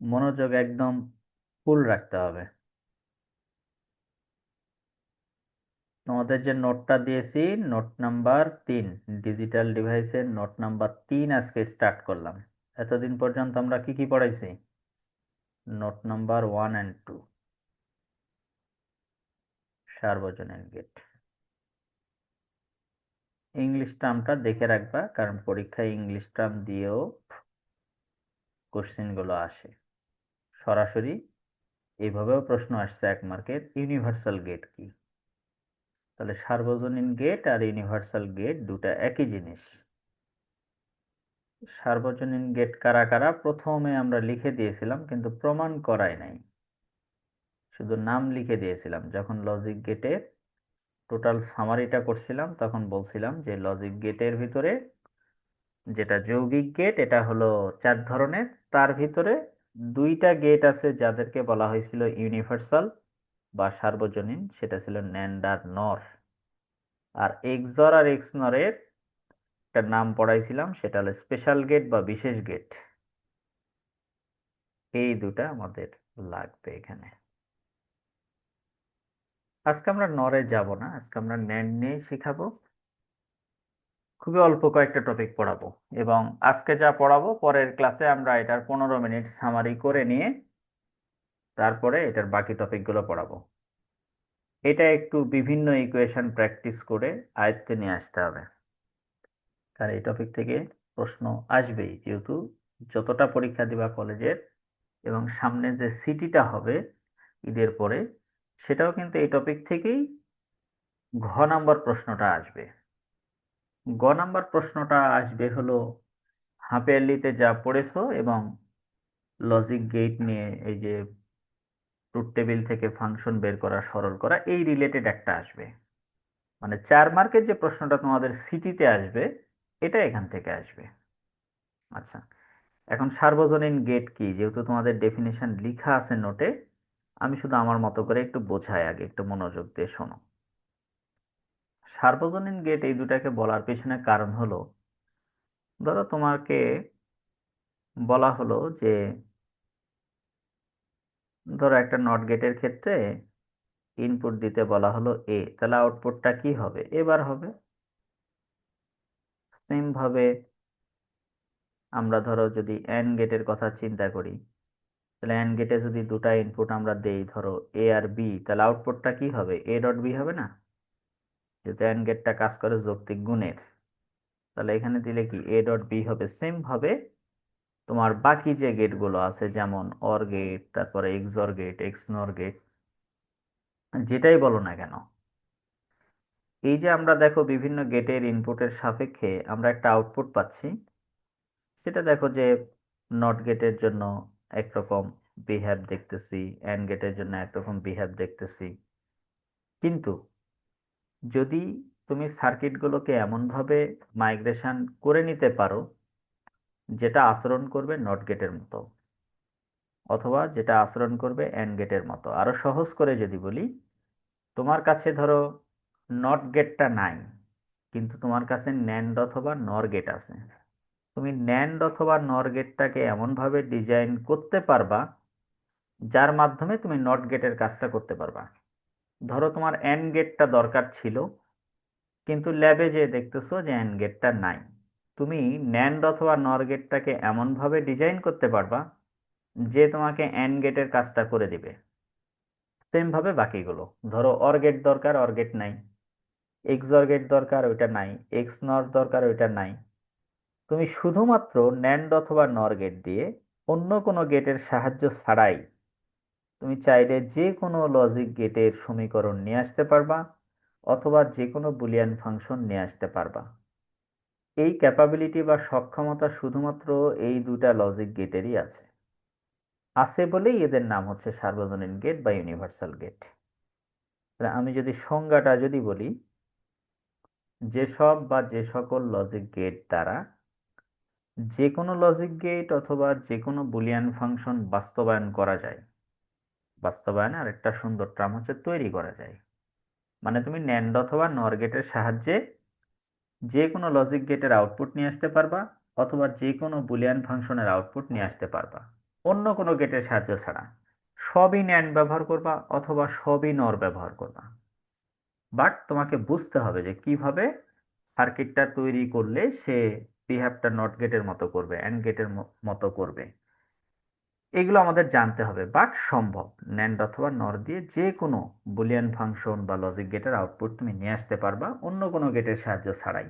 মনোযোগ একদম ফুল রাখতে হবে। তোমাদের যে নোটটা দিয়েছি, নোট নাম্বার 3, ডিজিটাল ডিভাইসের নোট নাম্বার 3 আজকে স্টার্ট করলাম। এতদিন পর্যন্ত আমরা কি কি পড়াইছি? নোট নাম্বার 1 and 2, সার্বজনীন গেট। ইংলিশ টার্মটা দেখে রাখবা, কারণ পরীক্ষায় ইংলিশ টার্ম দিয়েও কোশ্চেন গুলো আসে সরাসরি। এইভাবেও প্রশ্ন আসছে 1 মার্কের, ইউনিভার্সাল গেট কি। তাহলে সার্বজনীন গেট আর ইউনিভার্সাল গেট দুটা একই জিনিস। সার্বজনীন গেট কারা কারা প্রথমে আমরা লিখে দিয়েছিলাম, কিন্তু প্রমাণ করাই নাই, শুধু নাম লিখে দিয়েছিলাম। যখন লজিক গেটের টোটাল সামারিটা করছিলাম তখন বলছিলাম যে লজিক গেটের ভিতরে যেটা যৌগিক গেট এটা হলো 4 ধরনের। তার ভিতরে 2টা গেট আছে যাদেরকে বলা হয়েছিল ইউনিভার্সাল বা সার্বজনীন, সেটা ছিল ন্যান্ড আর নর। আর এক্সর আর এক্সনরের একটা নাম পড়াইছিলাম, সেটা হলো স্পেশাল গেট বা বিশেষ গেট। এই দুটা আমাদের লাগবে এখানে। আজকে আমরা নরে যাব না, আজকে আমরা ন্যান্ড নিয়ে শিখাবো। খুবই অল্প কয়েকটা টপিক পড়াবো, এবং আজকে যা পড়াবো পরের ক্লাসে আমরা এটার 15 মিনিট সামারি করে নিয়ে তারপরে এটার বাকি টপিকগুলো পড়াবো। এটা একটু বিভিন্ন ইকুয়েশন প্র্যাকটিস করে আয়ত্তে নিয়ে আসতে হবে, কারণ এই টপিক থেকে প্রশ্ন আসবেই, যেহেতু যতটা পরীক্ষা দিবা কলেজের এবং সামনে যে সিটিটা হবে ঈদের পরে, সেটাও কিন্তু এই টপিক থেকেই ঘ নাম্বার প্রশ্নটা আসবে। গ নাম্বার প্রশ্নটা আসবে হলো হাফ ইয়ারলিতে যা পড়েছো এবং লজিক গেট নিয়ে এই যে ট্রুথ টেবিল থেকে ফাংশন বের করা, সরল করা, এই রিলেটেড একটা আসবে। মানে 4 মার্কের যে প্রশ্নটা তোমাদের সিটিতে আসবে, এটা এখান থেকে আসবে। আচ্ছা, এখন সার্বজনীন গেট কি, যেহেতু তোমাদের ডেফিনেশন লেখা আছে নোটে, আমি শুধু আমার মতো করে একটু বোঝাই, আগে একটু মনোযোগ দিয়ে শোনো। সার্বজনীন গেট এই দুটাকে বলার পেছনে কারণ হলো, ধরো তোমাকে বলা হলো যে, ধরো একটা নট গেটের ক্ষেত্রে ইনপুট দিতে বলা হলো এ, তাহলে আউটপুটটা কি হবে? এবার হবে। সেম ভাবে আমরা ধরো যদি এন্ড গেটের কথা চিন্তা করি, তাহলে এন্ড গেটে যদি দুটা ইনপুট আমরা দেই, ধরো এ আর বি, তাহলে আউটপুটটা কি হবে? এ ডট বি হবে না? যেহেতু এন্ড গেটটা কাজ করে যৌক্তিক গুণের, তাহলে এখানে দিলে কি এ ডট বি হবে। সেম ভাবে তোমার বাকি যে গেটগুলো আছে, যেমন অর গেট, তারপরে এক্সর গেট, এক্স নর গেট, যেটাই বলো না কেন, এই যে আমরা দেখো বিভিন্ন গেটের ইনপুটের সাপেক্ষে আমরা একটা আউটপুট পাচ্ছি, সেটা দেখো যে নট গেটের জন্য একরকম বিহেভ দেখতেছি, এন্ড গেটের জন্য একরকম বিহেভ দেখতেছি। কিন্তু যদি তুমি সার্কিটগুলোকে এমনভাবে মাইগ্রেশন করে নিতে পারো যেটা আচরণ করবে নট গেটের মতো, অথবা যেটা আচরণ করবে এন্ড গেটের মতো, আরো সহজ করে যদি বলি, তোমার কাছে ধরো নট গেটটা নাই, কিন্তু তোমার কাছে ন্যান্ড অথবা নর গেট আছে। তুমি ন্যান্ড অথবা নর গেটটাকে এমনভাবে ডিজাইন করতে পারবা যার মাধ্যমে তুমি নট গেটের কাজটা করতে পারবা। ধরো তোমার এন্ড গেটটা দরকার ছিল, কিন্তু ল্যাবে যে দেখতেছো যে এন্ড গেটটা নাই, তুমি ন্যান্ড অথবা নর গেটটাকে এমনভাবে ডিজাইন করতে পারবা যে তোমাকে এন্ড গেটের কাজটা করে দিবে। সেম ভাবে বাকিগুলো, ধরো অর গেট দরকার, অর গেট নাই, এক্স অর গেট দরকার, ওইটা নাই, এক্স নর দরকার, ওইটা নাই। তুমি শুধুমাত্র ন্যান্ড অথবা নর গেট দিয়ে অন্য কোনো গেটের সাহায্য ছাড়াই তুমি চাইলে যে কোনো লজিক গেটের সমীকরণ নিয়ে আসতে পারবা, অথবা যে কোনো বুলিয়ান ফাংশন নিয়ে আসতে পারবা। এই ক্যাপাবিলিটি বা সক্ষমতা শুধুমাত্র এই দুটা লজিক গেটেরই আছে। আছে বলেই এদের নাম হচ্ছে সার্বজনীন গেট বা ইউনিভার্সাল গেট। আমি যদি সংজ্ঞাটা যদি বলি, যেসব বা যে সকল লজিক গেট দ্বারা যে কোনো লজিক গেট অথবা যে কোনো বুলিয়ান ফাংশন বাস্তবায়ন করা যায়, বাস্তবায়নে আরেকটা সুন্দর টার্ম হচ্ছে তৈরি করা যায়। মানে তুমি ন্যান্ড অথবা নর গেটের সাহায্যে যে কোনো লজিক গেটের আউটপুট নিয়ে আসতে পারবা, অথবা যে কোনো বুলিয়ান ফাংশনের আউটপুট নিয়ে আসতে পারবা। অন্য কোনো গেটের সাহায্য ছাড়া। সবই ন্যান্ড ব্যবহার করবা অথবা সবই নর ব্যবহার করবা, বাট তোমাকে বুঝতে হবে যে কিভাবে সার্কিটটা তৈরি করলে সে বিহেভটা নট গেটের মতো করবে, অ্যান্ড গেটের মতো করবে। এগুলো আমাদের জানতে হবে, বাট সম্ভব। ন্যান্ড অথবা নর দিয়ে যে কোনো বুলিয়ান ফাংশন বা লজিক গেটের আউটপুট তুমি নিয়ে আসতে পারবা অন্য কোনো গেটের সাহায্য ছাড়াই।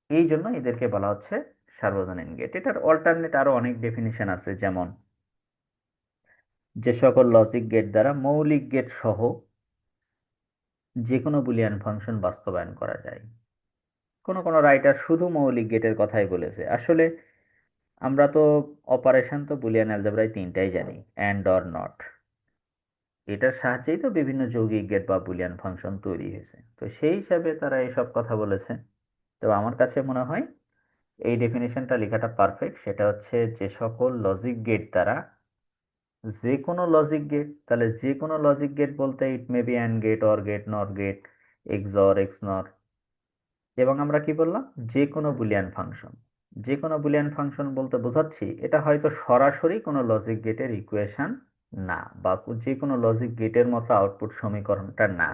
এই জন্য এদেরকে বলা হচ্ছে সার্বজনীন গেট। এটার অল্টারনেট আরো অনেক ডেফিনিশন আছে, যেমন যে সকল লজিক গেট দ্বারা মৌলিক গেট সহ যে কোনো বুলিয়ান ফাংশন বাস্তবায়ন করা যায়। কোনো কোনো রাইটার শুধু মৌলিক গেটের কথাই বলেছে। আসলে আমরা তো অপারেশন তো বুলিয়ান অ্যালজেব্রায় তিনটাই জানি, অ্যান্ড অর নট। এটার সাহায্যেই তো বিভিন্ন যৌগিক গেট বা বুলিয়ান ফাংশন তৈরি হয়েছে, তো সেই হিসাবে তারা এসব কথা বলেছে। তো আমার কাছে মনে হয় এই ডেফিনেশনটা লেখাটা পারফেক্ট। সেটা হচ্ছে যে সকল লজিক গেট দ্বারা যে কোনো লজিক গেট, তাহলে যে কোনো লজিক গেট বলতে it may be and gate, or gate, nor gate, XOR XNOR, এবং আমরা কি বললাম যে কোনো বুলিয়ান ফাংশন। যে কোনো বুলিয়ান ফাংশন বলতে বোঝাচ্ছি এটা হয়তো সরাসরি কোনো লজিক গেটের ইকুয়েশন না, বা যে কোনো লজিক গেটের মতো আউটপুট সমীকরণটা না,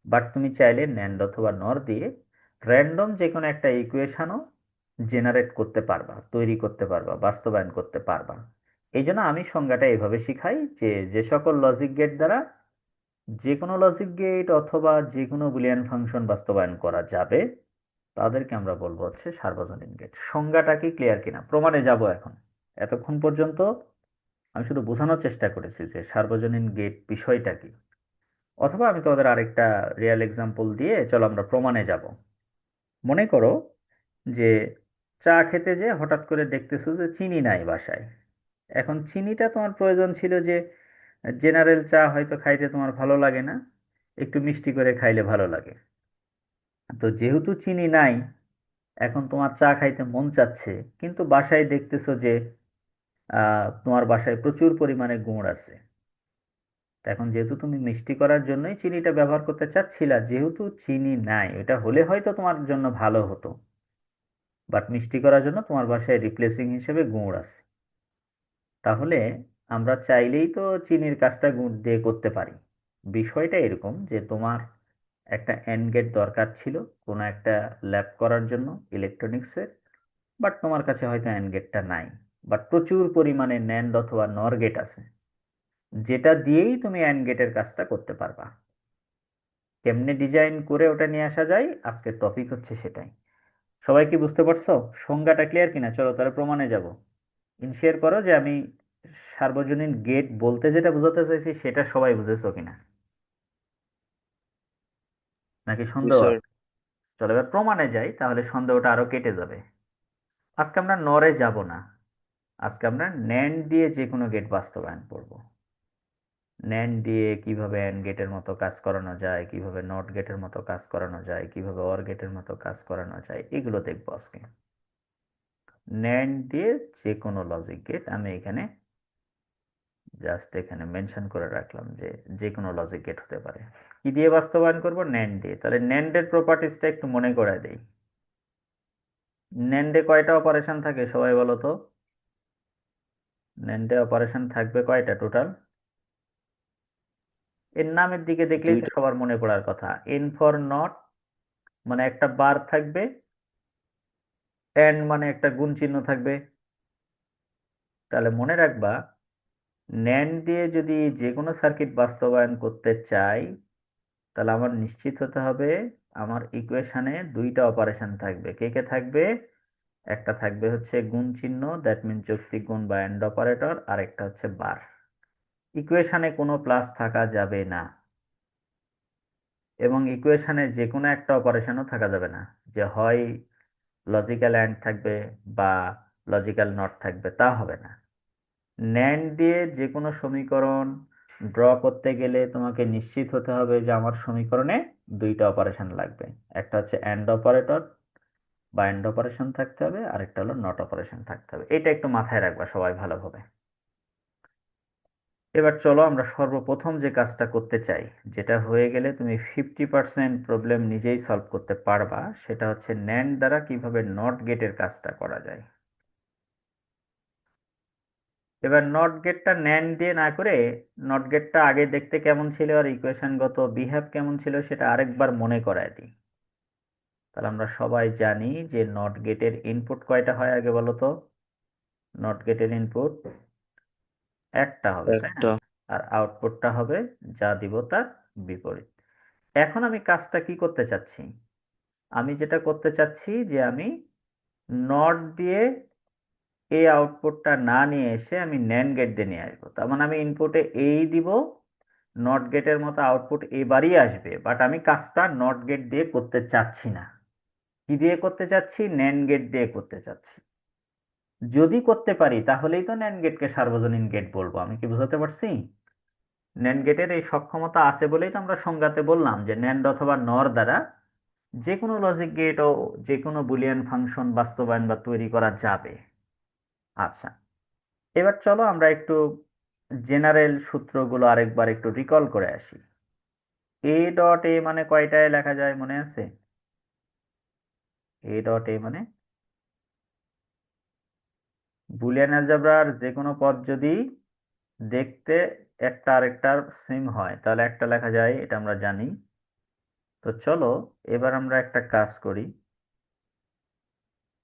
বাট তুমি চাইলে ন্যান্ড অথবা নর দিয়ে র্যান্ডম যে কোনো একটা ইকুয়েশনও জেনারেট করতে পারবা, তৈরি করতে পারবা, বাস্তবায়ন করতে পারবা। এই জন্য আমি সংজ্ঞাটা এইভাবে শিখাই যে যে সকল লজিক গেট দ্বারা যে কোনো লজিক গেট অথবা যে কোনো বুলিয়ান ফাংশন বাস্তবায়ন করা যাবে তাদেরকে আমরা বলবো হচ্ছে সার্বজনীন গেট। সংজ্ঞাটা কি ক্লিয়ার কিনা, প্রমাণে যাব এখন। এতক্ষণ পর্যন্ত আমি শুধু বোঝানোর চেষ্টা করেছি যে সার্বজনীন গেট বিষয়টা কি, অথবা আমি তোমাদের আরেকটা রিয়েল এক্সাম্পল দিয়ে চলো আমরা প্রমাণে যাব। মনে করো যে চা খেতে যে হঠাৎ করে দেখতেছো যে চিনি নাই বাসায়। এখন চিনিটা তোমার প্রয়োজন ছিল যে জেনারেল চা হয়তো খাইতে তোমার ভালো লাগে না, একটু মিষ্টি করে খাইলে ভালো লাগে। তো যেহেতু চিনি নাই, এখন তোমার চা খাইতে মন চাচ্ছে, কিন্তু বাসায় দেখতেছো যে তোমার বাসায় প্রচুর পরিমাণে গুড় আছে। তো এখন যেহেতু তুমি মিষ্টি করার জন্যই চিনিটা ব্যবহার করতে চাচ্ছিলা, যেহেতু চিনি নাই, এটা হলে হয়তো তোমার জন্য ভালো হতো, বাট মিষ্টি করার জন্য তোমার বাসায় রিপ্লেসিং হিসেবে গুড় আছে। তাহলে আমরা চাইলেই তো চিনির কাজটা গুড় দিয়ে করতে পারি। বিষয়টা এরকম যে তোমার একটা এন্ড গেট দরকার ছিল কোনো একটা ল্যাব করার জন্য ইলেকট্রনিক্সের, বাট তোমার কাছে হয়তো অ্যান্ড গেটটা নাই, বাট প্রচুর পরিমাণে ন্যান্ড অথবা নর গেট আছে, যেটা দিয়েই তুমি অ্যান্ড গেটের কাজটা করতে পারবা। কেমনে ডিজাইন করে ওটা নিয়ে আসা যায় আজকের টপিক হচ্ছে সেটাই। সবাই কি বুঝতে পারছো? সংজ্ঞাটা ক্লিয়ার কিনা? চলো তাহলে প্রমাণে যাব। ইনশিওর করো যে আমি সার্বজনীন গেট বলতে যেটা বোঝাতে চাইছি সেটা সবাই বুঝেছো কিনা, নাকি জি সন্দেহ স্যার। আছে? চলো এবার প্রমাণে যাই, তাহলে সন্দেহটা আরো কেটে যাবে। আজকে আমরা নরে যাব না, আজকে আমরা ন্যান্ড দিয়ে যে কোনো গেট বাস্তবায়ন করব। ন্যান্ড দিয়ে কিভাবে অ্যান্ড গেটের মতো কাজ করানো যায়, কিভাবে নট গেটের মতো কাজ করানো যায়, কিভাবে অর গেটের মতো কাজ করানো যায়, এগুলো দেখবো আজকে। ন্যান্ড দিয়ে যে কোনো লজিক গেট, আমি এখানে জাস্ট এখানে মেনশন করে রাখলাম যে যে কোনো লজিক গেট হতে পারে। কি দিয়ে বাস্তবায়ন করব? ন্যান্ড দিয়ে। তাহলে ন্যান্ডের প্রপার্টিসটা একটু মনে করায় দেই। ন্যান্ডে কয়টা অপারেশন থাকে সবাই বলো তো? ন্যান্ডে অপারেশন থাকবে কয়টা টোটাল? এর নামের দিকে দেখলেই তো দুইটা। সবার মনে পড়ার কথা, এন ফর নট, মানে একটা বার থাকবে, এন্ড মানে একটা গুণ চিহ্ন থাকবে। তাহলে মনে রাখবা, ন্যান্ড দিয়ে যদি যে কোনো সার্কিট বাস্তবায়ন করতে চাই, তাহলে আমার নিশ্চিত হতে হবে আমার ইকুয়েশনে দুইটা অপারেশন থাকবে। কে কে থাকবে? একটা থাকবে হচ্ছে গুণ চিহ্ন, দ্যাট মিন যৌক্তিক গুণ বা এন্ড অপারেটর, আর একটা হচ্ছে বার। ইকুয়েশনে কোনো প্লাস থাকা যাবে না, এবং ইকুয়েশনে যে কোনো একটা অপারেশনও থাকা যাবে না, যে হয় লজিক্যাল অ্যান্ড থাকবে বা লজিক্যাল নট থাকবে, তা হবে না। ন্যান্ড দিয়ে যে কোনো সমীকরণ ড্র করতে গেলে তোমাকে নিশ্চিত হতে হবে যে আমার সমীকরণে দুইটা অপারেশন লাগবে। একটা হচ্ছে অ্যান্ড অপারেটর বা অ্যান্ড অপারেশন থাকতে হবে, আর একটা হলো নট অপারেশন থাকতে হবে। এটা একটু মাথায় রাখবা সবাই ভালোভাবে। এবার চলো আমরা সর্বপ্রথম যে কাজটা করতে চাই, যেটা হয়ে গেলে তুমি 50% প্রবলেম নিজেই সলভ করতে পারবা, সেটা হচ্ছে ন্যান্ড দ্বারা কিভাবে নট গেটের কাজটা করা যায়। এবার নট গেটটা ন্যান্ড দিয়ে না করে নট গেটটা আগে দেখতে কেমন ছিল আর ইকুয়েশনগত বিহেভ কেমন ছিল সেটা আরেকবার মনে করায় দিই। তাহলে আমরা সবাই জানি যে নট গেটের ইনপুট কয়টা হয় আগে বলো তো। নট গেটের ইনপুট একটা হবে, তাই না? একটা। আর আউটপুটটা হবে যা দিব তার বিপরীত। এখন আমি কাজটা কি করতে চাচ্ছি? আমি যেটা করতে চাচ্ছি যে আমি নট দিয়ে এই আউটপুটটা না নিয়ে এসে আমি NAND গেট দিয়ে নিয়ে আসবো। তার মানে আমি ইনপুটে এই দিব, নট গেটের মতো আউটপুট এবারই আসবে, বাট আমি কাজটা নট গেট দিয়ে করতে চাচ্ছি না। কি দিয়ে করতে চাচ্ছি? NAND গেট দিয়ে করতে চাচ্ছি। যদি করতে পারি তাহলেই তো NAND গেটকে সার্বজনীন গেট বলবো। আমি কি বুঝাতে পারছি? NAND গেটের এই সক্ষমতা আছে বলেই তো আমরা সংজ্ঞাতে বললাম যে NAND অথবা NOR দ্বারা যে কোনো লজিক গেট ও যে কোনো বুলিয়ান ফাংশন বাস্তবায়ন বা তৈরি করা যাবে। আচ্ছা, এবার চলো আমরা একটু জেনারেল সূত্রগুলো আরেকবার একটু রিকল করে আসি। এ ডট এ মানে কয়টায় লেখা যায় মনে আছে? এ ডট এ মানে বুলিয়ান অ্যালজেব্রার যে কোনো পদ যদি দেখতে একটা আরেকটার সেম হয় তাহলে একটা লেখা যায়, এটা আমরা জানি। তো চলো এবার আমরা একটা কাজ করি।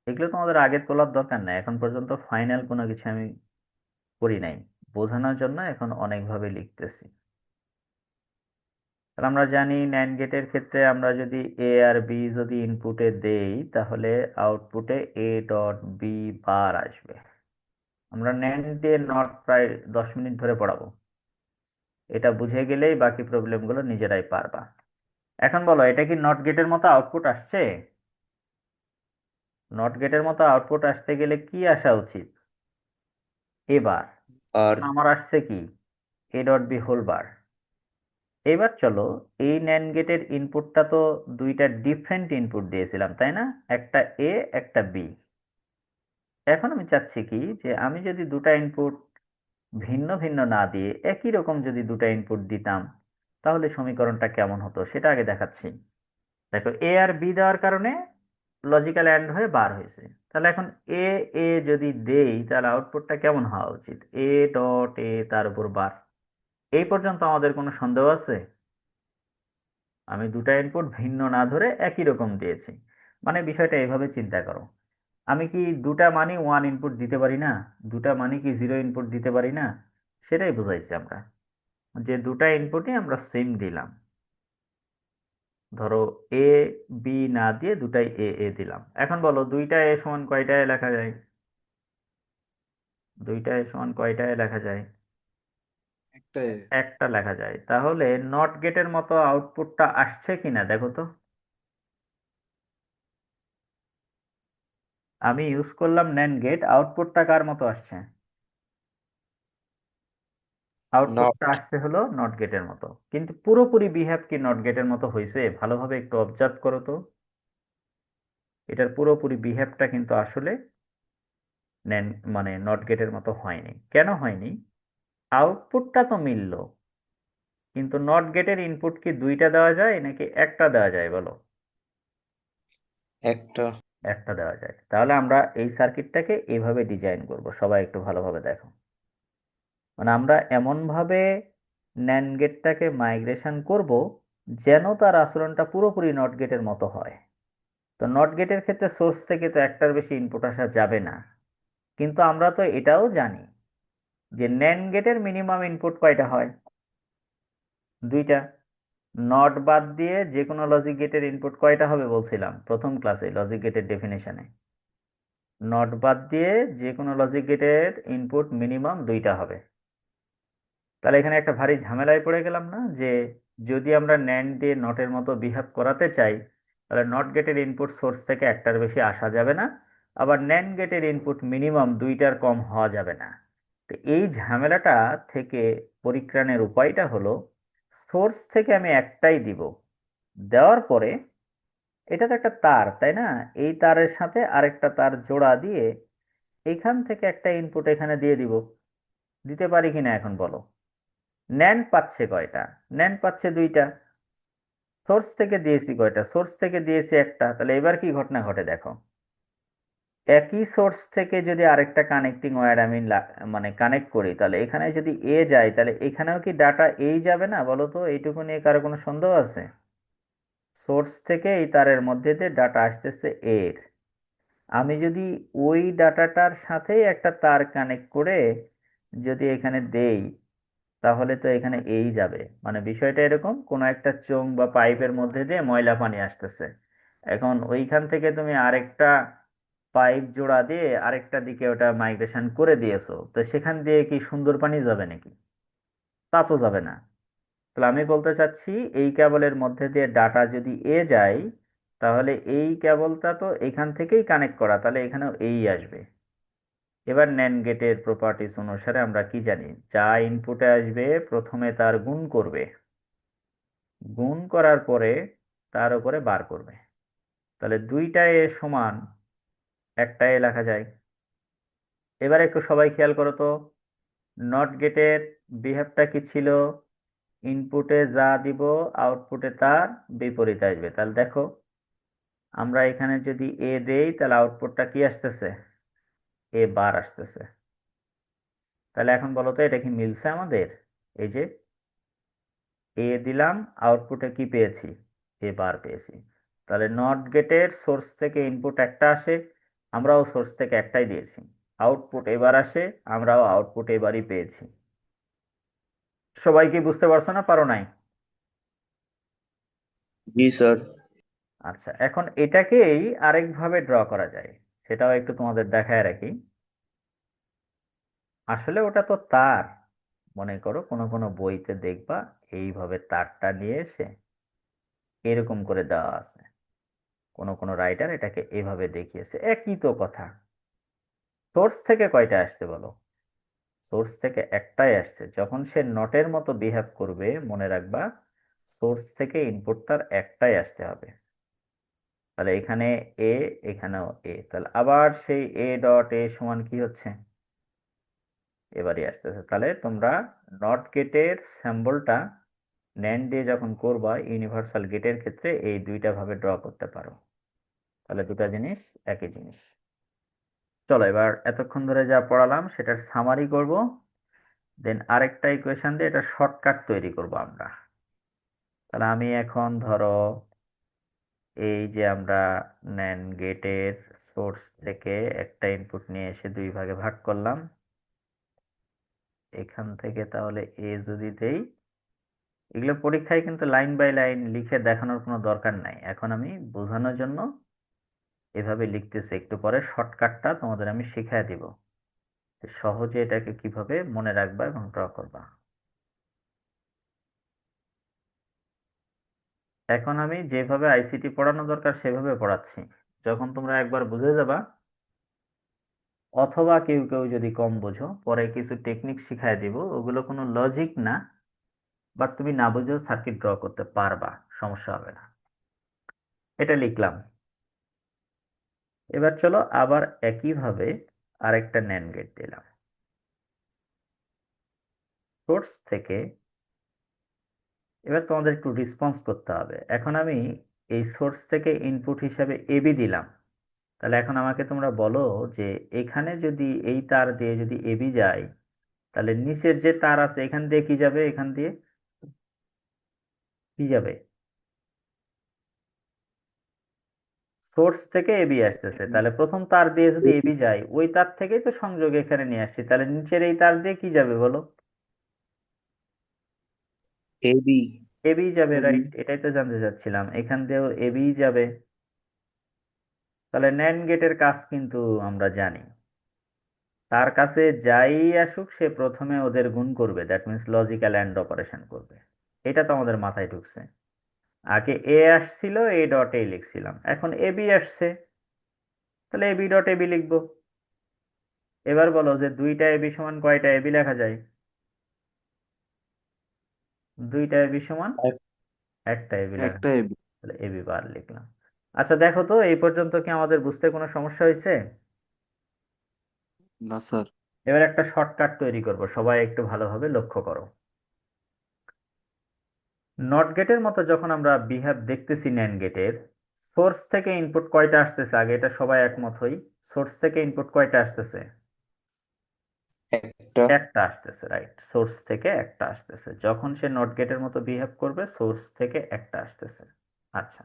এগুলো তোমাদের আগে তোলার দরকার নাই, এখন পর্যন্ত ফাইনাল কোনো কিছু আমি করি নাই, বোঝানোর জন্য এখন অনেকভাবে লিখতেছি। তাহলে আমরা জানি ন্যান্ড গেটের ক্ষেত্রে আমরা যদি এ আর বি যদি ইনপুটে দেই তাহলে আউটপুটে এ ডট বি বার আসবে। আমরা ন্যান্ড দিয়ে নট প্রায় 10 মিনিট ধরে পড়াবো, এটা বুঝে গেলেই বাকি প্রবলেমগুলো নিজেরাই পারবা। এখন বলো, এটা কি নট গেটের মতো আউটপুট আসছে? নট গেটের মতো আউটপুট আসতে গেলে কি আসা উচিত? এবার আর আমার আসছে কি? A dot B whole bar. এবার চলো, এই ন্যান্ড গেটের ইনপুটটা তো দুইটা ডিফারেন্ট ইনপুট দিয়েছিলাম, তাই না? একটা এ, একটা বি। এখন আমি চাচ্ছি কি যে আমি যদি দুটা ইনপুট ভিন্ন ভিন্ন না দিয়ে একই রকম যদি দুটা ইনপুট দিতাম তাহলে সমীকরণটা কেমন হতো সেটা আগে দেখাচ্ছি। দেখো, এ আর বি দেওয়ার কারণে লজিক্যাল অ্যান্ড হয়ে বার হয়েছে। তাহলে এখন এ এ যদি দেই তাহলে আউটপুটটা কেমন হওয়া উচিত? এ ডট এ তার উপর বার। এই পর্যন্ত আমাদের কোনো সন্দেহ আছে? আমি দুটা ইনপুট ভিন্ন না ধরে একই রকম দিয়েছি। মানে বিষয়টা এভাবে চিন্তা করো, আমি কি দুটা মানই ওয়ান ইনপুট দিতে পারি না? দুটা মানই কি জিরো ইনপুট দিতে পারি না? সেটাই বুঝাইছি আমরা, যে দুটা ইনপুটই আমরা সেম দিলাম। ধরো এ বি না দিয়ে দুটাই এ এ দিলাম। এখন বলো, দুইটা এ সমান কয়টায় লেখা যায়? দুইটা এ সমান কয়টায় লেখা যায়? একটা। একটা লেখা যায়। তাহলে নট গেটের মতো আউটপুটটা আসছে কিনা দেখো তো। আমি ইউজ করলাম NAND গেট, আউটপুটটা কার মতো আসছে? নট। আউটপুটটা আসছে হলো নট গেটের মতো। কিন্তু পুরোপুরি বিহেভ কি নট গেটের মতো হয়েছে? ভালোভাবে একটু অবজার্ভ করো তো। এটার পুরোপুরি বিহেভটা কিন্তু আসলে মানে নট গেটের মতো হয়নি। কেন হয়নি? আউটপুটটা তো মিললো, কিন্তু নট গেটের ইনপুট কি দুইটা দেওয়া যায় নাকি একটা দেওয়া যায় বলো? একটা। একটা দেওয়া যায়। তাহলে আমরা এই সার্কিটটাকে এইভাবে ডিজাইন করব, সবাই একটু ভালোভাবে দেখো। মানে আমরা এমন ভাবে ন্যান্ড গেটটাকে মাইগ্রেশন করব যেন তার আচরণটা পুরোপুরি নট গেটের মতো হয়। তো নট গেটের ক্ষেত্রে সোর্স থেকে তো একটার বেশি ইনপুট আসা যাবে না। কিন্তু আমরা তো এটাও জানি যে NAND গেটের মিনিমাম ইনপুট কয়টা হয়? দুইটা। নট বাদ দিয়ে যে কোনো লজিক গেটের ইনপুট কয়টা হবে বলছিলাম প্রথম ক্লাসে লজিক গেটের ডেফিনেশনে? নট বাদ দিয়ে যে কোনো লজিক গেটের ইনপুট মিনিমাম দুইটা হবে। তাহলে এখানে একটা ভারী ঝামেলায় পড়ে গেলাম না, যে যদি আমরা NAND দিয়ে নটের মতো বিহেভ করাতে চাই তাহলে নট গেটের ইনপুট সোর্স থেকে একটার বেশি আসা যাবে না, আবার NAND গেটের ইনপুট মিনিমাম দুইটার কম হওয়া যাবে না। তো এই ঝামেলাটা থেকে পরিত্রাণের উপায়টা হলো সোর্স থেকে আমি একটাই দিব, দেওয়ার পরে এটা তো একটা তার, তাই না? এই তারের সাথে আরেকটা তার জোড়া দিয়ে এখান থেকে একটা ইনপুট এখানে দিয়ে দিব। দিতে পারি কিনা এখন বলো? ন্যান্ড পাচ্ছে কয়টা? ন্যান্ড পাচ্ছে দুইটা। সোর্স থেকে দিয়েছি কয়টা? সোর্স থেকে দিয়েছি একটা। তাহলে এবার কি ঘটনা ঘটে দেখো। একই সোর্স থেকে যদি আরেকটা কানেক্টিং ওয়্যার আমি মানে কানেক্ট করি, তাহলে এখানে যদি এ যায় তাহলে এখানেও কি ডাটা এই যাবে না? বলো তো, এইটুকু নিয়ে কারো কোনো সন্দেহ আছে? সোর্স থেকে এই তারের মধ্যে দিয়ে ডাটা আসতেছে এর, আমি যদি ওই ডাটাটার সাথেই একটা তার কানেক্ট করে যদি এখানে দেই, তাহলে তো এখানে এই যাবে। মানে বিষয়টা এরকম, কোনো একটা চোঙ বা পাইপের মধ্যে দিয়ে ময়লা পানি আসতেছে, এখন ওইখান থেকে তুমি আরেকটা পাইপ জোড়া দিয়ে আরেকটা দিকে ওটা মাইগ্রেশন করে দিয়েছো, তো সেখান দিয়ে কি সুন্দর পানি যাবে নাকি? তা তো যাবে না। তাহলে আমি বলতে চাচ্ছি, এই কেবলের মধ্যে দিয়ে ডাটা যদি এ যায়, তাহলে এই কেবলটা তো এখান থেকেই কানেক্ট করা, তাহলে এখানেও এই আসবে। এবার ন্যান্ড গেটের প্রপার্টিস অনুসারে আমরা কি জানি, যা ইনপুটে আসবে প্রথমে তার গুণ করবে, গুণ করার পরে তার উপরে বার করবে। তাহলে দুইটা এ সমান একটা এ লেখা যায়। এবার একটু সবাই খেয়াল করো তো, নট গেটের বিহেভটা কি ছিল? ইনপুটে যা দিব আউটপুটে তার বিপরীত আসবে। তাহলে দেখো, আমরা এখানে যদি এ দেই তাহলে আউটপুটটা কি আসতেছে? এ বার আসতেছে। তাহলে এখন বলো তো, এটা কি মিলছে আমাদের? এই যে এ দিলাম, আউটপুটে কি পেয়েছি? এ বার পেয়েছি। তাহলে নট গেটের সোর্স থেকে ইনপুট একটা আসে, আমরাও সোর্স থেকে একটাই দিয়েছি, আউটপুট এবার আসে, আমরাও আউটপুট এবারই পেয়েছি। সবাই কি বুঝতে পারছো না পারো নাই? জি স্যার। আচ্ছা, এখন এটাকেই আরেকভাবে ড্র করা যায়, সেটাও একটু তোমাদের দেখায় রাখি। আসলে ওটা তো তার, মনে করো কোনো কোনো বইতে দেখবা এইভাবে তারটা নিয়ে এসে এরকম করে দেওয়া আছে, কোনো কোনো রাইটার এটাকে এভাবে দেখিয়েছে, একই তো কথা। সোর্স থেকে কয়টা আসছে বলো? সোর্স থেকে একটাই আসছে। যখন সে নটের মতো বিহেভ করবে, মনে রাখবা সোর্স থেকে ইনপুট তার একটাই আসতে হবে। তাহলে এখানে এ, এখানেও এ, তাহলে আবার সেই এ ডট এ সমান কি হচ্ছে? এবারই আসতেছে। তাহলে তোমরা নট গেটের সিম্বলটা ন্যান্ড দিয়ে যখন করবা ইউনিভার্সাল গেটের ক্ষেত্রে এই দুইটা ভাবে ড্র করতে পারো। তাহলে দুটা জিনিস একই জিনিস। চলো এবার এতক্ষণ ধরে যা পড়ালাম সেটার সামারি করব, দেন আরেকটা ইকুয়েশন দিয়ে এটা শর্টকাট তৈরি করব আমরা। তাহলে আমি এখন ধরো, এই যে আমরা ন্যান্ড গেটের সোর্স থেকে একটা ইনপুট নিয়ে এসে দুই ভাগে ভাগ করলাম, এখান থেকে তাহলে এ যদি দেই, এগুলো পরীক্ষায় কিন্তু লাইন বাই লাইন লিখে দেখানোর কোনো দরকার নাই, এখন আমি বোঝানোর জন্য এভাবে লিখতেছি, একটু পরে শর্টকাটটা তোমাদের আমি শিখিয়ে দিব যে সহজে এটাকে কিভাবে মনে রাখবা এবং ড্র করবা। এখন আমি যেভাবে আইসিটি পড়ানো দরকার সেভাবে পড়াচ্ছি, যখন তোমরা একবার বুঝে যাবা, অথবা কেউ কেউ যদি কম বোঝো পরে কিছু টেকনিক শিখায় দিব, ওগুলো কোনো লজিক না, বাট তুমি না বুঝেও সার্কিট ড্র করতে পারবা, সমস্যা হবে না। এটা লিখলাম। এবার চলো আবার একইভাবে আরেকটা ন্যান্ড গেট দিলাম, সোর্স থেকে। এবার তোমাদের একটু রেসপন্স করতে হবে। এখন আমি এই সোর্স থেকে ইনপুট হিসাবে এবি দিলাম, তাহলে এখন আমাকে তোমরা বলো যে এখানে যদি এই তার দিয়ে যদি এবি যায়, তাহলে নিচের যে তার আছে এখান দিয়ে কি যাবে? এখান দিয়ে কি যাবে? সোর্স থেকে এবি আসতেছে, তাহলে প্রথম তার দিয়ে যদি এবি যায়, ওই তার থেকেই তো সংযোগ এখানে নিয়ে আসছি, তাহলে নিচের এই তার দিয়ে কি যাবে বলো? এবি। এবি যাবে, রাইট, এটাই তো জানতে চাচ্ছিলাম, এখান দিয়েও এবি যাবে। তাহলে ন্যান্ড গেটের কাজ কিন্তু আমরা জানি, তার কাছে যাই আসুক সে প্রথমে ওদের গুণ করবে, that means logical and operation করবে। এটা তো আমাদের মাথায় ঢুকছে। আগে এ আসছিল, এ ডট এ লিখছিলাম, এখন এ বি আসছে, তাহলে A B dot A B লিখবো। এবার বলো যে দুইটা এ বি সমান কয়টা এ বি লেখা যায়? দুইটা এ বি সমান একটা এ বি লেখা একটা যায়। এবি। তাহলে এ বি বার লিখলাম। আচ্ছা দেখো তো, এই পর্যন্ত কি আমাদের বুঝতে কোনো সমস্যা হয়েছে? না স্যার। এবার একটা শর্টকাট তৈরি করব, সবাই একটু ভালোভাবে লক্ষ্য করো। নট গেটের মতো যখন আমরা বিহেভ দেখতেছি ন্যান্ড গেটের, সোর্স থেকে ইনপুট কয়টা আসতেছে, আগে এটা সবাই একমত হই। সোর্স থেকে ইনপুট কয়টা আসতেছে? একটা। একটা আসতেছে, রাইট। সোর্স থেকে একটা আসতেছে, যখন সে নট গেটের মতো বিহেভ করবে সোর্স থেকে একটা আসতেছে। আচ্ছা,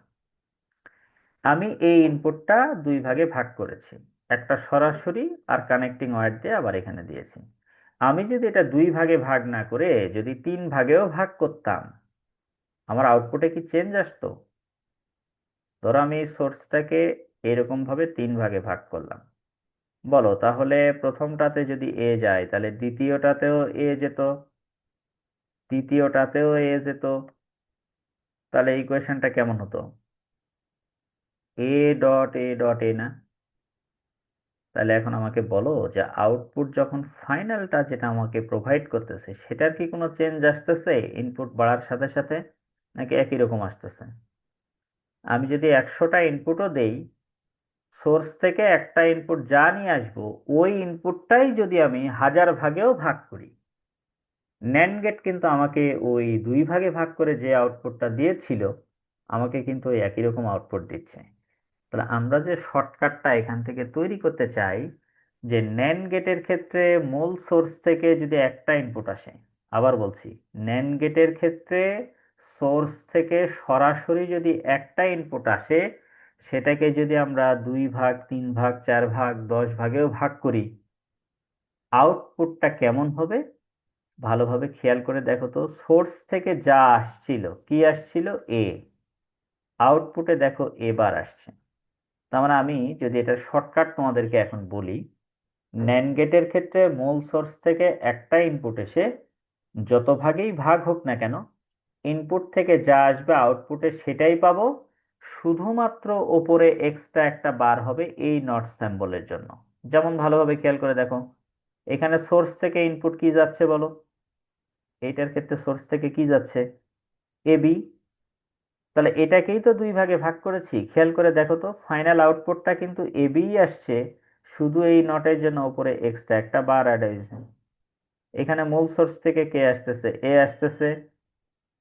আমি এই ইনপুটটা দুই ভাগে ভাগ করেছি, একটা সরাসরি আর কানেক্টিং ওয়্যার দিয়ে আবার এখানে দিয়েছি। আমি যদি এটা দুই ভাগে ভাগ না করে যদি তিন ভাগেও ভাগ করতাম, আমার আউটপুটে কি চেঞ্জ আসতো? ধরো আমি এই সোর্সটাকে এরকম ভাবে তিন ভাগে ভাগ করলাম, বলো তাহলে প্রথমটাতে যদি এ যায় তাহলে দ্বিতীয়টাতেও এ যেত, তৃতীয়টাতেও এ যেত। তাহলে এই ইকুয়েশনটা কেমন হতো? A dot A dot A না? তাহলে এখন আমাকে বলো যে আউটপুট যখন ফাইনালটা যেটা আমাকে প্রোভাইড করতেছে সেটার কি কোনো চেঞ্জ আসতেছে ইনপুট বাড়ার সাথে সাথে, নাকি একই রকম আসতেছে? আমি যদি 100টা ইনপুটও দেই, সোর্স থেকে একটা ইনপুট যা নিয়ে আসবো ওই ইনপুটটাই যদি আমি হাজার ভাগেও ভাগ করি, ন্যান্ড গেট কিন্তু আমাকে ওই দুই ভাগে ভাগ করে যে আউটপুটটা দিয়েছিল আমাকে কিন্তু ওই একই রকম আউটপুট দিচ্ছে। তাহলে আমরা যে শর্টকাটটা এখান থেকে তৈরি করতে চাই, যে ন্যান্ড গেটের ক্ষেত্রে মূল সোর্স থেকে যদি একটা ইনপুট আসে, আবার বলছি, ন্যান্ড গেটের ক্ষেত্রে সোর্স থেকে সরাসরি যদি একটা ইনপুট আসে, সেটাকে যদি আমরা দুই ভাগ, তিন ভাগ, চার ভাগ, 10 ভাগেও ভাগ করি, আউটপুটটা কেমন হবে ভালোভাবে খেয়াল করে দেখো তো। সোর্স থেকে যা আসছিল, কি আসছিল? এ। আউটপুটে দেখো এবার আসছে। তার মানে আমি যদি এটা শর্টকাট তোমাদেরকে এখন বলি, ন্যান্ড গেটের ক্ষেত্রে মূল সোর্স থেকে একটা ইনপুট এসে যত ভাগেই ভাগ হোক না কেন, ইনপুট থেকে যা আসবে আউটপুটে সেটাই পাবো, শুধুমাত্র ওপরে এক্সট্রা একটা বার হবে এই নট সিম্বলের জন্য। যেমন ভালোভাবে খেয়াল করে দেখো, এখানে সোর্স থেকে ইনপুট কি যাচ্ছে বলো? এইটার ক্ষেত্রে সোর্স থেকে কি যাচ্ছে? এবি। তাহলে এটাকেই তো দুই ভাগে ভাগ করেছি, খেয়াল করে দেখো তো ফাইনাল আউটপুটটা কিন্তু এবি আসছে, শুধু এই নটের জন্য উপরে এক্সট্রা একটা বার অ্যাড হয়েছে। এখানে মূল সোর্স থেকে কে আসতেছে? এ আসতেছে।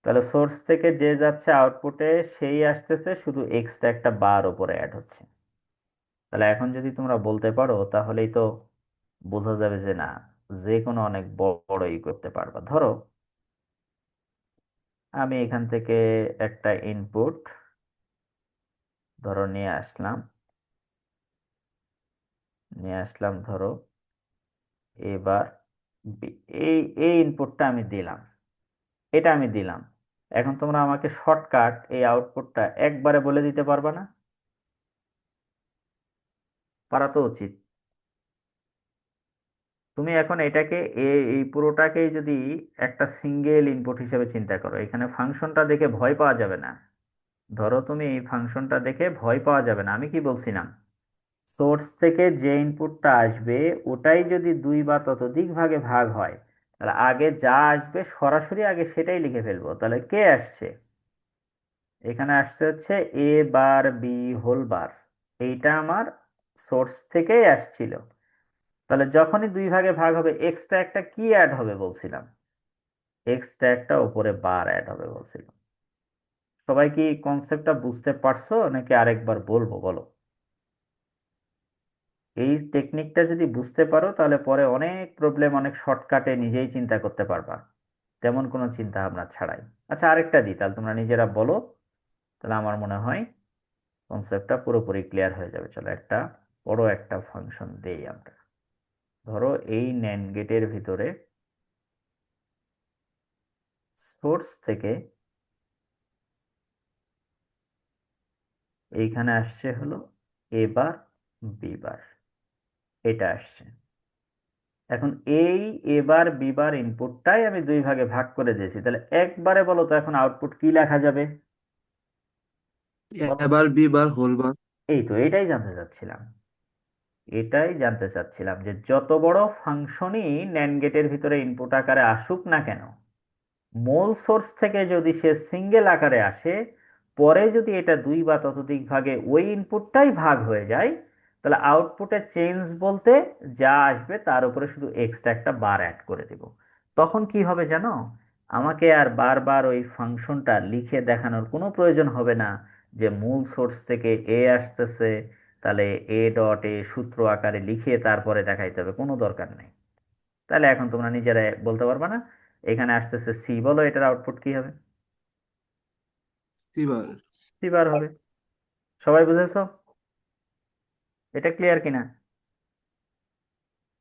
তাহলে সোর্স থেকে যে যাচ্ছে আউটপুটে সেই আসতেছে, শুধু এক্সট্রা একটা বার উপরে অ্যাড হচ্ছে। তাহলে এখন যদি তোমরা বলতে পারো তাহলেই তো বোঝা যাবে যে না, যে কোনো অনেক বড়ই করতে পারবা। ধরো আমি এখান থেকে একটা ইনপুট ধরো নিয়ে আসলাম ধরো এবার এই এই ইনপুটটা আমি দিলাম, এটা আমি দিলাম। এখন তোমরা আমাকে শর্টকাট এই আউটপুটটা একবারে বলে দিতে পারবা না? পারা তো উচিত। তুমি এখন এটাকে এই পুরোটাকেই যদি একটা সিঙ্গেল ইনপুট হিসেবে চিন্তা করো, এখানে ফাংশনটা দেখে ভয় পাওয়া যাবে না। ধরো তুমি এই ফাংশনটা দেখে ভয় পাওয়া যাবে না, আমি কি বলছিলাম? সোর্স থেকে যে ইনপুটটা আসবে ওটাই যদি দুই বা ততোধিক ভাগে ভাগ হয়, তাহলে আগে যা আসবে সরাসরি আগে সেটাই লিখে ফেলবো। তাহলে কে আসছে? এখানে আসছে হচ্ছে এ বার বি হোল বার, এইটা আমার সোর্স থেকেই আসছিল। তাহলে যখনই দুই ভাগে ভাগ হবে এক্সট্রা একটা কি অ্যাড হবে বলছিলাম? এক্সট্রা একটা উপরে বার অ্যাড হবে বলছিলাম। সবাই কি কনসেপ্টটা বুঝতে পারছো নাকি আরেকবার বলবো বলো? এই টেকনিকটা যদি বুঝতে পারো তাহলে পরে অনেক প্রবলেম অনেক শর্টকাটে নিজেই চিন্তা করতে পারবা, তেমন কোনো চিন্তা ভাবনা ছাড়াই। আচ্ছা আরেকটা দিই, তাহলে তোমরা নিজেরা বলো, তাহলে আমার মনে হয় কনসেপ্টটা পুরোপুরি ক্লিয়ার হয়ে যাবে। চলো একটা বড় একটা ফাংশন দেই আমরা। ধরো এই ন্যান্ড গেটের ভিতরে সোর্স থেকে এইখানে আসছে হলো এ বার বি বার, এটা আসছে। এখন এই এবার বিবার ইনপুটটাই আমি দুই ভাগে ভাগ করে দিয়েছি, তাহলে একবারে বলো তো এখন আউটপুট কি লেখা যাবে বলো? এবার বি বার হোল বার। এই তো এটাই জানতে চাচ্ছিলাম, এটাই জানতে চাচ্ছিলাম যে যত বড় ফাংশনই ন্যান্ড গেটের ভিতরে ইনপুট আকারে আসুক না কেন, মূল সোর্স থেকে যদি সে সিঙ্গেল আকারে আসে, পরে যদি এটা দুই বা ততোধিক ভাগে ওই ইনপুটটাই ভাগ হয়ে যায়, তাহলে আউটপুটে চেঞ্জ বলতে যা আসবে তার উপরে শুধু এক্সট্রা একটা বার অ্যাড করে দেব। তখন কি হবে জানো? আমাকে আর বারবার ওই ফাংশনটা লিখে দেখানোর কোনো প্রয়োজন হবে না যে মূল সোর্স থেকে এ আসতেছে, তাহলে এ ডট এ সূত্র আকারে লিখে তারপরে দেখাইতে হবে, কোনো দরকার নেই। তাহলে এখন তোমরা নিজেরা বলতে পারবা না? এখানে আসতেছে সি, বলো এটার আউটপুট কি হবে? সিবার। সি বার হবে। সবাই বুঝেছো? এটা ক্লিয়ার কিনা?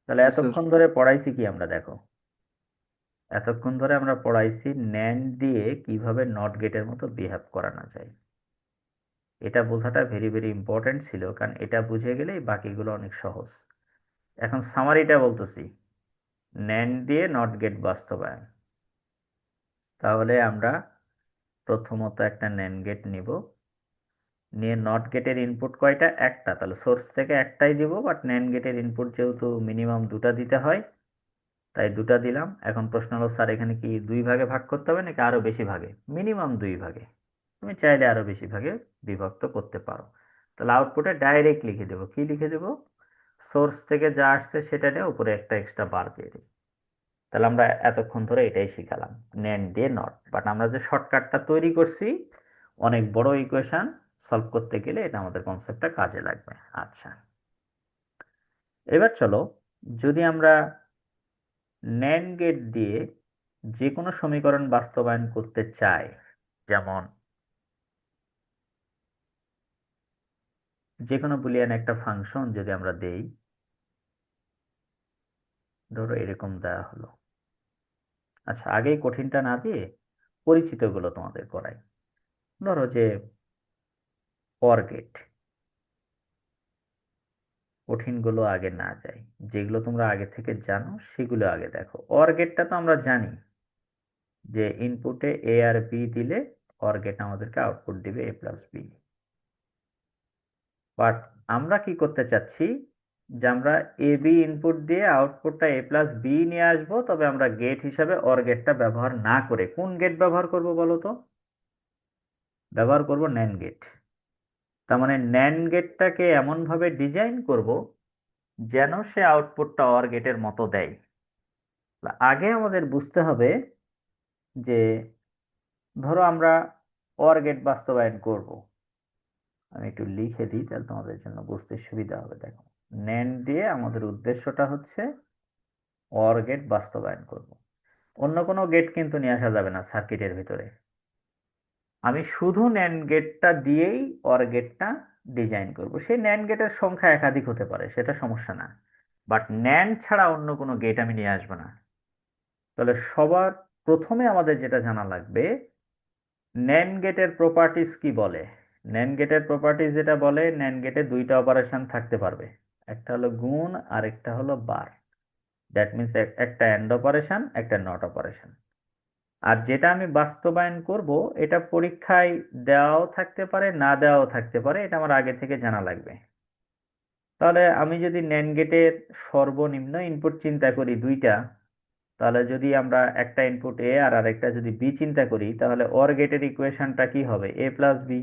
তাহলে জি স্যার। এতক্ষণ ধরে পড়াইছি কি আমরা, দেখো এতক্ষণ ধরে আমরা পড়াইছি ন্যান্ড দিয়ে কিভাবে নট গেটের মতো বিহেভ করানো যায়। এটা বোঝাটা ভেরি ভেরি ইম্পর্টেন্ট ছিল, কারণ এটা বুঝে গেলেই বাকিগুলো অনেক সহজ। এখন সামারিটা বলতেছি, ন্যান্ড দিয়ে নট গেট বাস্তবায়ন। তাহলে আমরা প্রথমত একটা ন্যান্ড গেট নিব, নিয়ে নট গেটের ইনপুট কয়টা? একটা, তাহলে সোর্স থেকে একটাই দিব, বাট ন্যান্ড গেটের ইনপুট যেহেতু মিনিমাম দুটা দিতে হয়, তাই দুটা দিলাম। এখন প্রশ্ন হলো, স্যার এখানে কি দুই ভাগে ভাগ করতে হবে নাকি আরো বেশি ভাগে? মিনিমাম দুই ভাগে, তুমি চাইলে আরো বেশি ভাগে বিভক্ত করতে পারো। তাহলে আউটপুটে ডাইরেক্ট লিখে দেবো, কি লিখে দেবো? সোর্স থেকে যা আসছে সেটা নিয়ে উপরে একটা এক্সট্রা বার দিয়ে দিই। তাহলে আমরা এতক্ষণ ধরে এটাই শিখালাম, ন্যান্ড দিয়ে নট। বাট আমরা যে শর্টকাটটা তৈরি করছি অনেক বড় ইকুয়েশন সলভ করতে গেলে, এটা আমাদের কনসেপ্টটা কাজে লাগবে। আচ্ছা, এবার চলো, যদি আমরা ন্যান্ড গেট দিয়ে যে কোনো সমীকরণ বাস্তবায়ন করতে চাই, যেমন যে কোনো বুলিয়ান একটা ফাংশন যদি আমরা দেই, ধরো এরকম দেওয়া হলো। আচ্ছা, আগেই কঠিনটা না দিয়ে পরিচিতগুলো তোমাদের করাই। ধরো যে অর গেট, কঠিনগুলো আগে না যাই, যেগুলো তোমরা আগে থেকে জানো সেগুলো আগে দেখো। অর গেটটা তো আমরা জানি যে ইনপুটে এ আর বি দিলে অর গেট আমাদেরকে আউটপুট দিবে এ প্লাস বি। বাট আমরা কি করতে চাচ্ছি, যে আমরা এ বি ইনপুট দিয়ে আউটপুটটা এ প্লাস বি নিয়ে আসবো, তবে আমরা গেট হিসাবে অর গেটটা ব্যবহার না করে কোন গেট ব্যবহার করব বলো তো? ব্যবহার করব ন্যান্ড গেট। তার মানে ন্যান্ড গেটটাকে এমন ভাবে ডিজাইন করব যেন সে আউটপুটটা অর গেটের মতো দেয়। আগে আমাদের বুঝতে হবে যে ধরো আমরা অর গেট বাস্তবায়ন করব। আমি একটু লিখে দিই, তাহলে তোমাদের জন্য বুঝতে সুবিধা হবে। দেখো, ন্যান্ড দিয়ে আমাদের উদ্দেশ্যটা হচ্ছে অর গেট বাস্তবায়ন করব। অন্য কোনো গেট কিন্তু নিয়ে আসা যাবে না সার্কিটের ভিতরে। আমি শুধু ন্যান্ড গেটটা দিয়েই অর গেটটা ডিজাইন করব। সেই ন্যান্ড গেটের সংখ্যা একাধিক হতে পারে, সেটা সমস্যা না, বাট ন্যান্ড ছাড়া অন্য কোনো গেট আমি নিয়ে আসবো না। তাহলে সবার প্রথমে আমাদের যেটা জানা লাগবে, ন্যান্ড গেটের প্রপার্টিজ কি বলে। ন্যান্ড গেটের প্রপার্টিজ যেটা বলে, ন্যান্ড গেটে দুইটা অপারেশন থাকতে পারবে, একটা হলো গুণ আর একটা হলো বার। দ্যাট মিনস একটা অ্যান্ড অপারেশন, একটা নট অপারেশন। আর যেটা আমি বাস্তবায়ন করব, এটা পরীক্ষায় দেওয়াও থাকতে পারে, না দেওয়াও থাকতে পারে, এটা আমার আগে থেকে জানা লাগবে। তাহলে আমি যদি ন্যান্ড গেটের সর্বনিম্ন ইনপুট চিন্তা করি দুইটা, তাহলে যদি আমরা একটা ইনপুট এ আর আরেকটা যদি বি চিন্তা করি, তাহলে অর গেটের ইকুয়েশনটা কি হবে? এ প্লাস বি।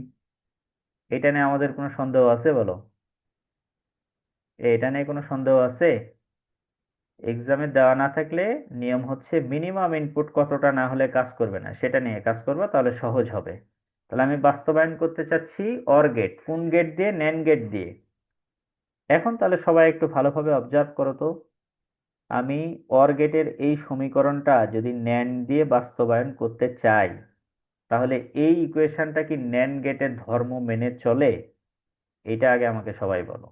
এটা নিয়ে আমাদের কোনো সন্দেহ আছে বলো? এটা নিয়ে কোনো সন্দেহ আছে? এক্সামে দেওয়া না থাকলে নিয়ম হচ্ছে মিনিমাম ইনপুট কতটা না হলে কাজ করবে না, সেটা নিয়ে কাজ করবে, তাহলে সহজ হবে। তাহলে আমি বাস্তবায়ন করতে চাচ্ছি অর গেট, কোন গেট দিয়ে? ন্যান্ড গেট দিয়ে। এখন তাহলে সবাই একটু ভালোভাবে অবজার্ভ করো তো, আমি অর গেটের এই সমীকরণটা যদি ন্যান্ড দিয়ে বাস্তবায়ন করতে চাই, তাহলে এই ইকুয়েশনটা কি ন্যান্ড গেটের ধর্ম মেনে চলে? এটা আগে আমাকে সবাই বলো।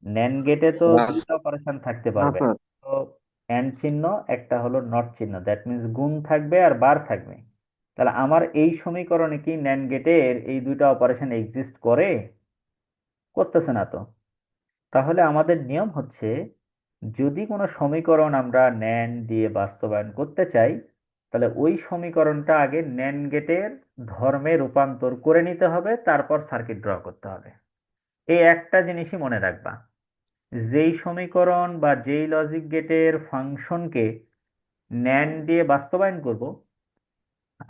ন্যান্ড গেটে তো না দুইটা অপারেশন থাকতে না পারবে, স্যার। তো অ্যান্ড চিহ্ন, একটা হলো নট চিহ্ন, দ্যাট মিন্স গুণ থাকবে আর বার থাকবে। তাহলে আমার এই সমীকরণে কি ন্যান্ড গেটের এই দুইটা অপারেশন এক্সিস্ট করে? করতেছে না তো। তাহলে আমাদের নিয়ম হচ্ছে, যদি কোনো সমীকরণ আমরা ন্যান্ড দিয়ে বাস্তবায়ন করতে চাই, তাহলে ওই সমীকরণটা আগে ন্যান্ড গেটের ধর্মে রূপান্তর করে নিতে হবে, তারপর সার্কিট ড্র করতে হবে। এই একটা জিনিসই মনে রাখবা, যেই সমীকরণ বা যেই লজিক গেটের ফাংশনকে ন্যান্ড দিয়ে বাস্তবায়ন করব,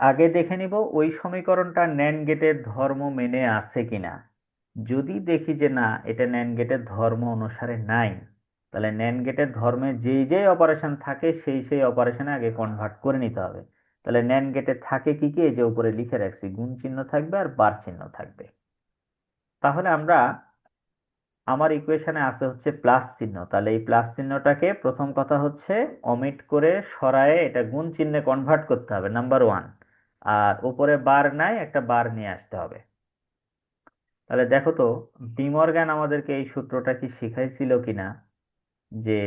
আগে দেখে নিব ওই সমীকরণটা ন্যান্ড গেটের ধর্ম মেনে আছে কিনা। যদি দেখি যে না, এটা ন্যান্ড গেটের ধর্ম অনুসারে নাই, তাহলে ন্যান্ড গেটের ধর্মে যেই যেই অপারেশন থাকে সেই সেই অপারেশনে আগে কনভার্ট করে নিতে হবে। তাহলে ন্যান্ড গেটে থাকে কি কি, এই যে উপরে লিখে রাখছি, গুণ চিহ্ন থাকবে আর বার চিহ্ন থাকবে। তাহলে আমরা, আমার ইকুয়েশনে আছে হচ্ছে প্লাস চিহ্ন, তাহলে এই প্লাস চিহ্নটাকে প্রথম কথা হচ্ছে অমিট করে সরায়ে এটা গুণ চিহ্নে কনভার্ট করতে হবে, নাম্বার ওয়ান। আর উপরে বার নাই, একটা বার নিয়ে আসতে হবে। তাহলে দেখো তো, ডিমর্গ্যান আমাদেরকে এই সূত্রটা কি শিখাইছিল কিনা, যে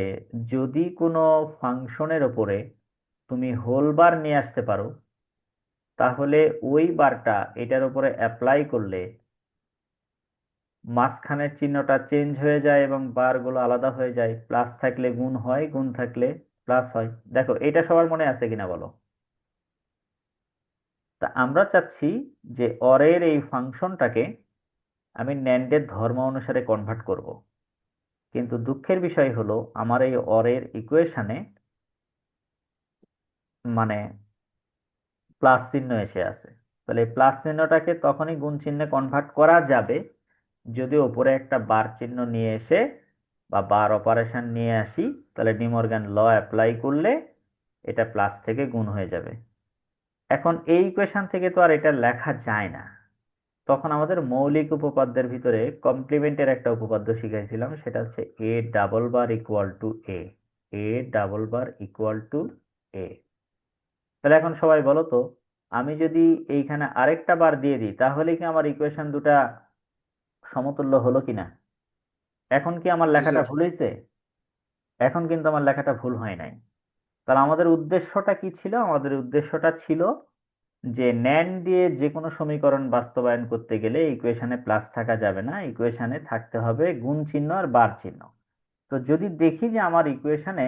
যদি কোনো ফাংশনের ওপরে তুমি হোল বার নিয়ে আসতে পারো, তাহলে ওই বারটা এটার উপরে অ্যাপ্লাই করলে মাঝখানের চিহ্নটা চেঞ্জ হয়ে যায় এবং বারগুলো আলাদা হয়ে যায়, প্লাস থাকলে গুণ হয়, গুণ থাকলে প্লাস হয়। দেখো এটা সবার মনে আছে কিনা বলো। তা আমরা চাচ্ছি যে অরের এই ফাংশনটাকে আমি ন্যান্ডের ধর্ম অনুসারে কনভার্ট করব। কিন্তু দুঃখের বিষয় হলো আমার এই অরের ইকুয়েশনে মানে প্লাস চিহ্ন এসে আছে। তাহলে এই প্লাস চিহ্নটাকে তখনই গুণ চিহ্নে কনভার্ট করা যাবে যদি ওপরে একটা বার চিহ্ন নিয়ে এসে বা বার অপারেশন নিয়ে আসি, তাহলে ডিমর্গান ল অ্যাপ্লাই করলে এটা প্লাস থেকে গুণ হয়ে যাবে। এখন এই ইকুয়েশন থেকে তো আর এটা লেখা যায় না। তখন আমাদের মৌলিক উপপাদ্যের ভিতরে কমপ্লিমেন্টের একটা উপপাদ্য শিখাইছিলাম, সেটা হচ্ছে A double bar equal to A. A double bar equal to A. তাহলে এখন সবাই বলো তো, আমি যদি এইখানে আরেকটা বার দিয়ে দিই, তাহলে কি আমার ইকুয়েশন দুটা সমতুল্য হলো কিনা? এখন কি আমার জি লেখাটা স্যার। ভুল হয়েছে? এখন কিন্তু আমার লেখাটা ভুল হয় নাই। তাহলে আমাদের উদ্দেশ্যটা কি ছিল? আমাদের উদ্দেশ্যটা ছিল যে ন্যান্ড দিয়ে যে কোনো সমীকরণ বাস্তবায়ন করতে গেলে ইকুয়েশনে প্লাস থাকা যাবে না, ইকুয়েশনে থাকতে হবে গুণ চিহ্ন আর বার চিহ্ন। তো যদি দেখি যে আমার ইকুয়েশনে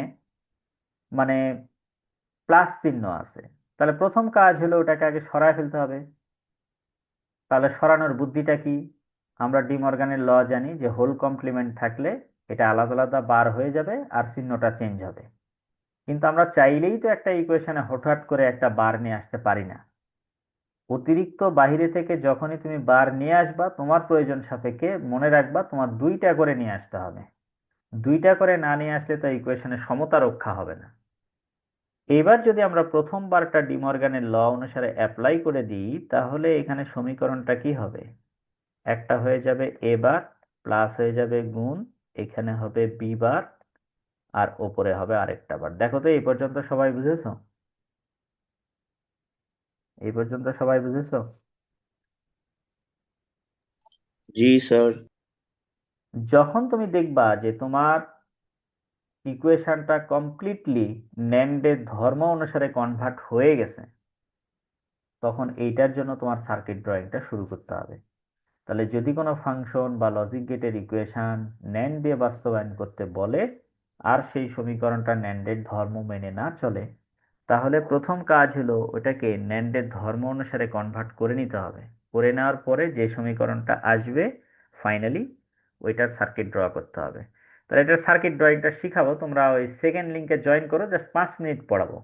মানে প্লাস চিহ্ন আছে, তাহলে প্রথম কাজ হলো ওটাকে আগে সরায় ফেলতে হবে। তাহলে সরানোর বুদ্ধিটা কি? আমরা ডি মর্গানের ল জানি যে হোল কমপ্লিমেন্ট থাকলে এটা আলাদা আলাদা বার হয়ে যাবে আর চিহ্নটা চেঞ্জ হবে। কিন্তু আমরা চাইলেই তো একটা ইকুয়েশনে হঠাৎ করে একটা বার নিয়ে আসতে পারি না। অতিরিক্ত বাইরে থেকে যখনই তুমি বার নিয়ে আসবা, তোমার প্রয়োজন সাপেক্ষে মনে রাখবা তোমার দুইটা করে নিয়ে আসতে হবে। দুইটা করে না নিয়ে আসলে তো ইকুয়েশনের সমতা রক্ষা হবে না। এবার যদি আমরা প্রথম বারটা ডিমর্গানের ল অনুসারে অ্যাপ্লাই করে দিই, তাহলে এখানে সমীকরণটা কি হবে? একটা হয়ে যাবে এ বার, প্লাস হয়ে যাবে গুণ, এখানে হবে বি বার, আর ওপরে হবে আরেকটা বার। দেখো তো এই পর্যন্ত সবাই বুঝেছো? এই পর্যন্ত সবাই বুঝেছো? জি স্যার। যখন তুমি দেখবা যে তোমার ইকুয়েশনটা কমপ্লিটলি ন্যান্ডের ধর্ম অনুসারে কনভার্ট হয়ে গেছে, তখন এইটার জন্য তোমার সার্কিট ড্রয়িংটা শুরু করতে হবে। তাহলে যদি কোনো ফাংশন বা লজিক গেটের ইকুয়েশন ন্যান্ড দিয়ে বাস্তবায়ন করতে বলে আর সেই সমীকরণটা ন্যান্ডের ধর্ম মেনে না চলে, তাহলে প্রথম কাজ হলো ওটাকে ন্যান্ডের ধর্ম অনুসারে কনভার্ট করে নিতে হবে। করে নেওয়ার পরে যে সমীকরণটা আসবে ফাইনালি, ওইটার সার্কিট ড্র করতে হবে। তাহলে এটার সার্কিট ড্রয়িংটা শিখাবো, তোমরা ওই সেকেন্ড লিঙ্কে জয়েন করো, জাস্ট 5 মিনিট পড়াবো।